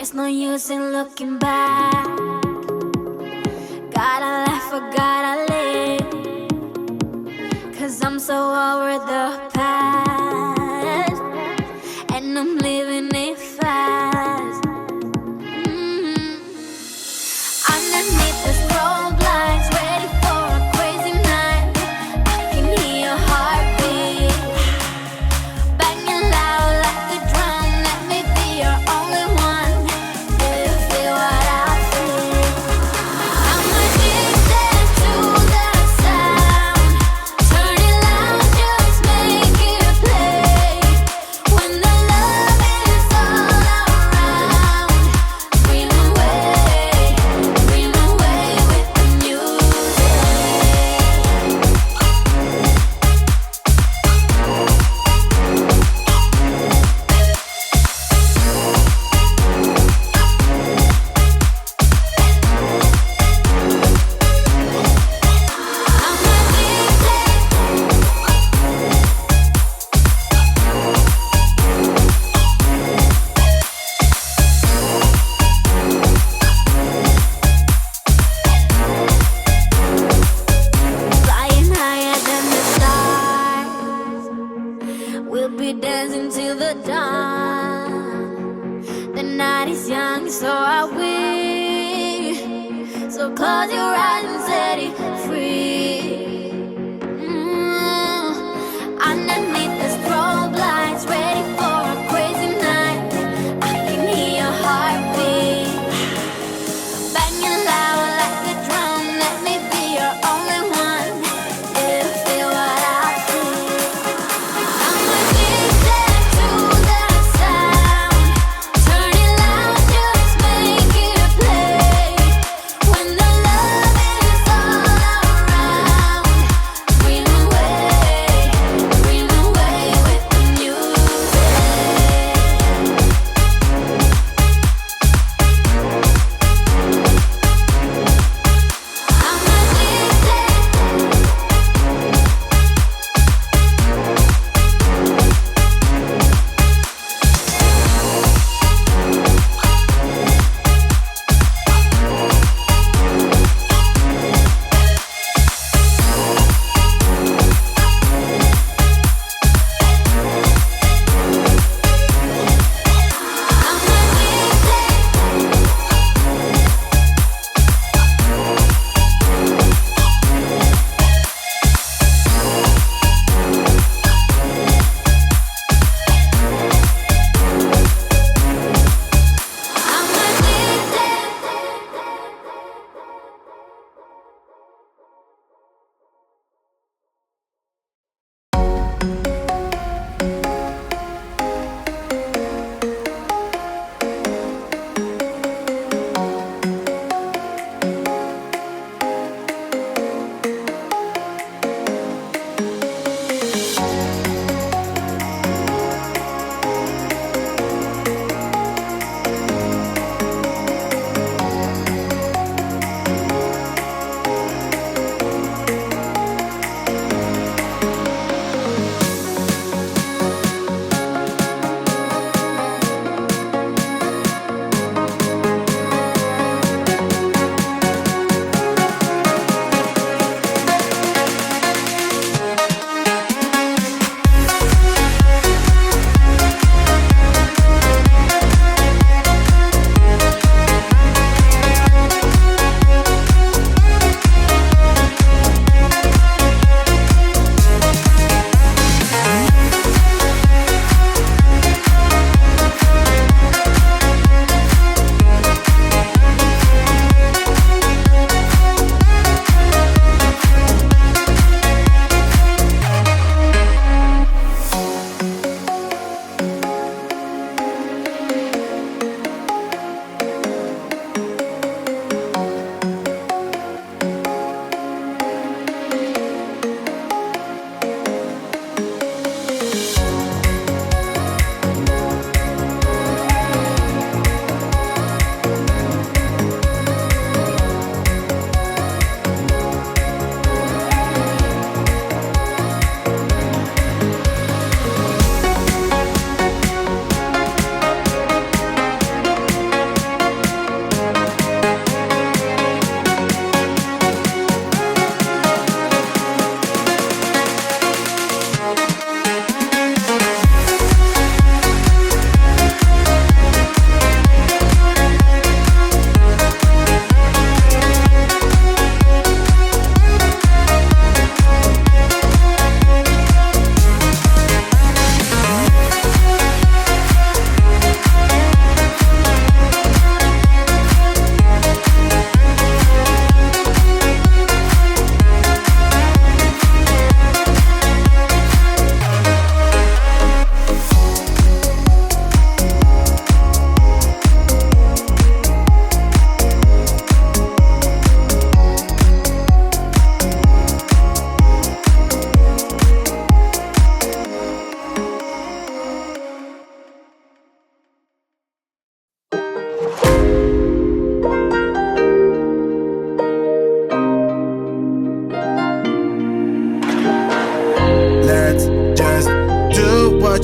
There's no use in looking back. Gotta laugh or gotta live, 'cause I'm so over the past, and I'm living it fast. Underneath the strobe lights, ready for a crazy night. I can hear your heartbeat banging loud like a drum. Let me be your only one. Do you feel what I feel? I'm addicted to the sound. Turn it loud, just make it play. When the love is all around, dream away with the music. Flying higher than the stars, we'll be dancing till the dawn. The night is young, so are we. So close your eyes and set it free. Underneath the strobe lights, ready for a crazy night. I can hear your heartbeat banging loud like a drum. Let me be your only one. Do you feel what I feel? I'm addicted to the sound. Turn it loud, just make it play. When the love is all around,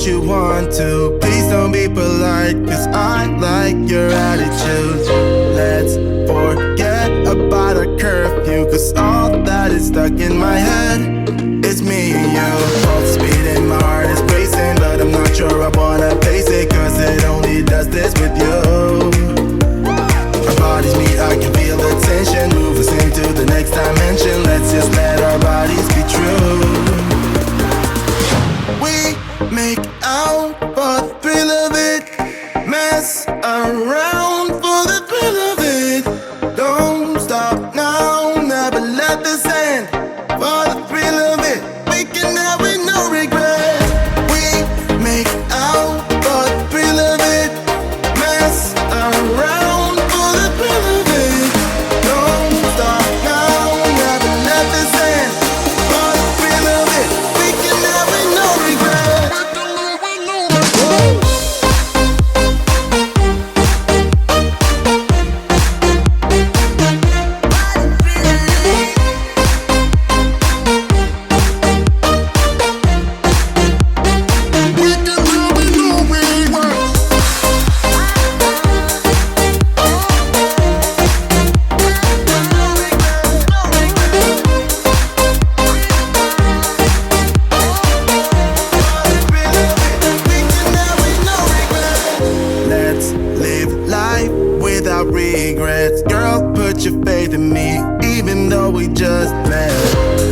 what you want to. Please don't be polite, cause I like your attitude. Let's forget about a curfew, cause all that is stuck in my head. It's me and you, both speeding, my heart is racing, but I'm not sure I wanna face it, cause it only does this with you. Our bodies meet, I can feel the tension, move us into the next dimension. Let's just let our bodies be true. We make out for the thrill of it, mess around for the thrill of it. Don't stop now, never let this end. For the thrill of it, we can have it, no regret. We make out for the thrill of it, mess around for the thrill of it. Don't stop now, never let this end. For the thrill of it, we can have it, no regret. Let's live life without regrets. Girl, put your faith in me, even though we just met.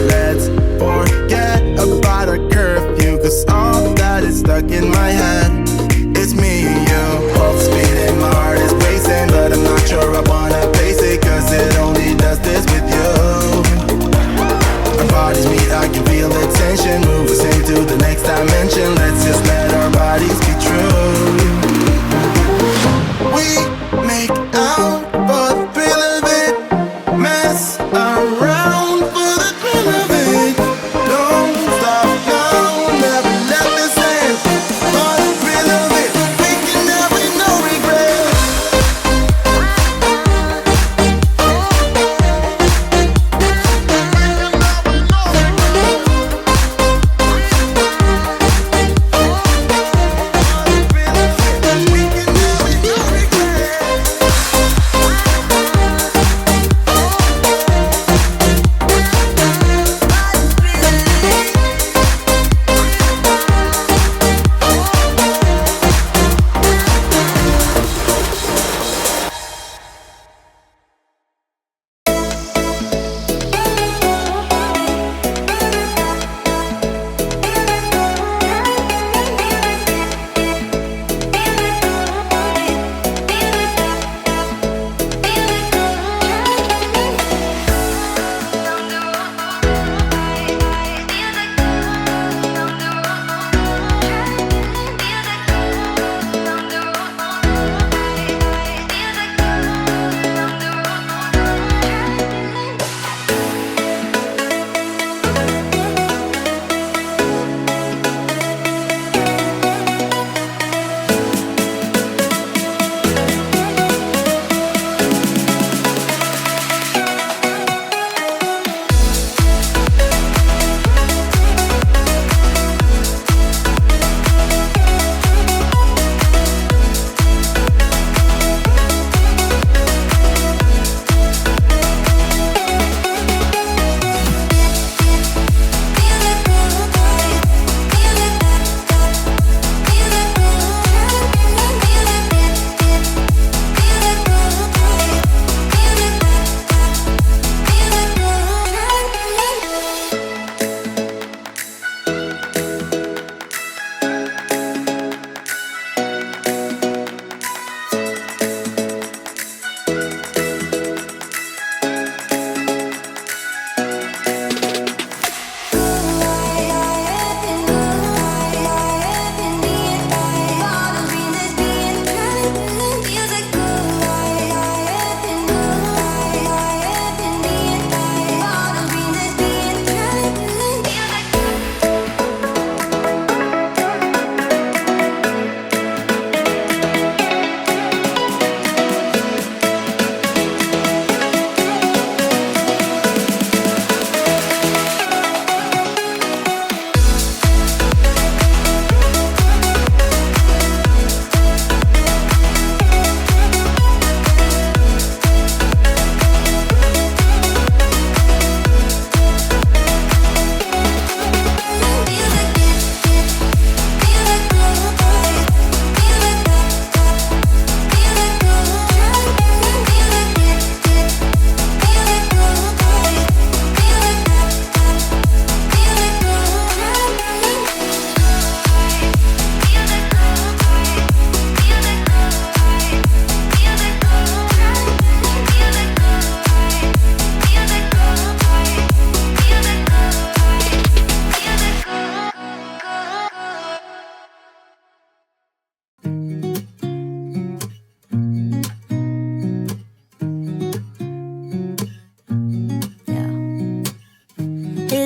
Let's forget about a curfew, cause all that is stuck in my head. It's me and you, both speeding, my heart is racing, but I'm not sure I wanna face it, cause it only does this with you. Our bodies meet, I can feel the tension, move us into the next dimension. Let's just let our bodies be true. We make out for the thrill of it, mess around for the thrill of it. Don't stop now, never let this end. For the thrill of it, we can have it, no regret.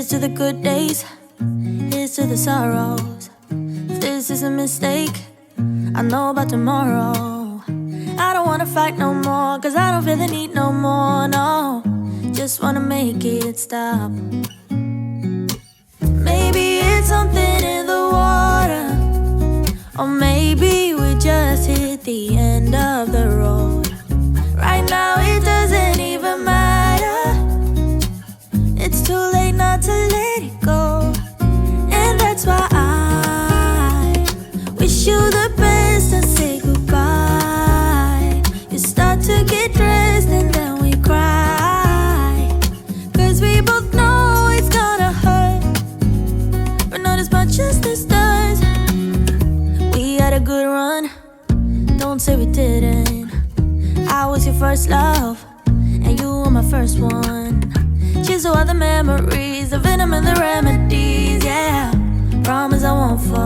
Here's to the good days, here's to the sorrows. If this is a mistake, I know about tomorrow. I don't wanna fight no more, cause I don't feel the need no more, no. Just wanna make it stop. Maybe it's something in the water, or maybe we just hit the end of the road. Right now it doesn't even matter. It's too late not to let it go. And that's why I wish you the best and say goodbye. You start to get dressed and then we cry, cause we both know it's gonna hurt, but not as much as this does. We had a good run, don't say we didn't. I was your first love, and you were my first one. Cheers to all the memories, the venom and the remedies, yeah. Promise I won't fall